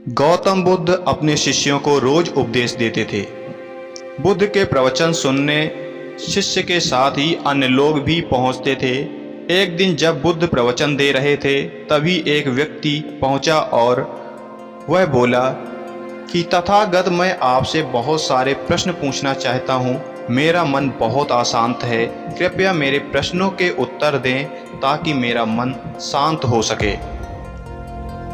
गौतम बुद्ध अपने शिष्यों को रोज उपदेश देते थे। बुद्ध के प्रवचन सुनने शिष्य के साथ ही अन्य लोग भी पहुंचते थे। एक दिन जब बुद्ध प्रवचन दे रहे थे, तभी एक व्यक्ति पहुंचा और वह बोला कि तथागत, मैं आपसे बहुत सारे प्रश्न पूछना चाहता हूं। मेरा मन बहुत अशांत है, कृपया मेरे प्रश्नों के उत्तर दें ताकि मेरा मन शांत हो सके।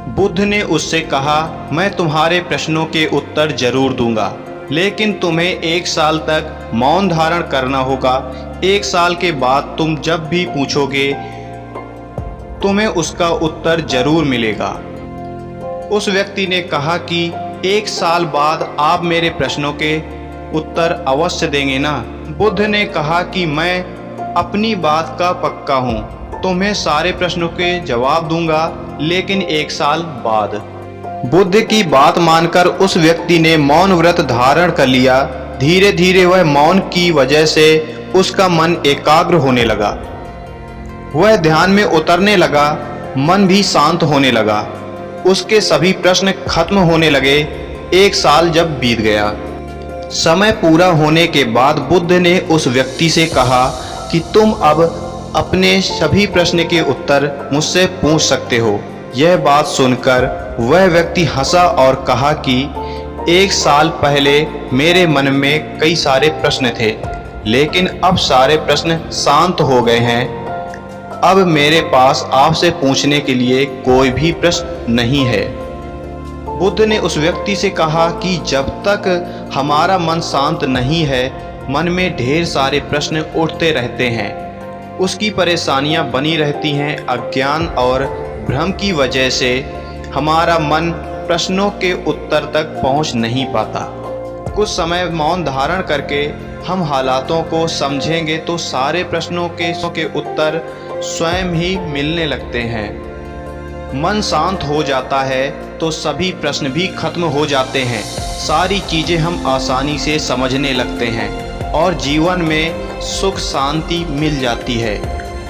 बुद्ध ने उससे कहा, मैं तुम्हारे प्रश्नों के उत्तर जरूर दूंगा, लेकिन तुम्हें 1 साल तक मौन धारण करना होगा। 1 साल के बाद तुम जब भी पूछोगे, तुम्हें उसका उत्तर जरूर मिलेगा। उस व्यक्ति ने कहा कि 1 साल बाद आप मेरे प्रश्नों के उत्तर अवश्य देंगे ना? बुद्ध ने कहा कि मैं अपनी बात का पक्का हूँ, तुम्हें सारे प्रश्नों के जवाब दूंगा, लेकिन 1 साल बाद। बुद्ध की बात मानकर उस व्यक्ति ने मौन व्रत धारण कर लिया। धीरे धीरे वह मौन की वजह से उसका मन एकाग्र होने लगा। वह ध्यान में उतरने लगा, मन भी शांत होने लगा। उसके सभी प्रश्न खत्म होने लगे। 1 साल जब बीत गया, समय पूरा होने के बाद बुद्ध ने उस व्यक्ति से कहा कि तुम अब अपने सभी प्रश्न के उत्तर मुझसे पूछ सकते हो। यह बात सुनकर वह व्यक्ति हंसा और कहा कि 1 साल पहले मेरे मन में कई सारे प्रश्न थे, लेकिन अब सारे प्रश्न शांत हो गए हैं। अब मेरे पास आपसे पूछने के लिए कोई भी प्रश्न नहीं है। बुद्ध ने उस व्यक्ति से कहा कि जब तक हमारा मन शांत नहीं है, मन में ढेर सारे प्रश्न उठते रहते हैं। उसकी परेशानियां बनी रहती हैं। अज्ञान और भ्रम की वजह से हमारा मन प्रश्नों के उत्तर तक पहुंच नहीं पाता। कुछ समय मौन धारण करके हम हालातों को समझेंगे तो सारे प्रश्नों के उत्तर स्वयं ही मिलने लगते हैं। मन शांत हो जाता है तो सभी प्रश्न भी खत्म हो जाते हैं। सारी चीज़ें हम आसानी से समझने लगते हैं और जीवन में सुख शांति मिल जाती है।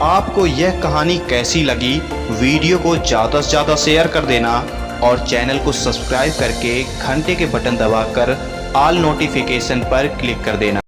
आपको यह कहानी कैसी लगी? वीडियो को ज़्यादा से ज़्यादा शेयर कर देना और चैनल को सब्सक्राइब करके घंटे के बटन दबाकर ऑल नोटिफिकेशन पर क्लिक कर देना।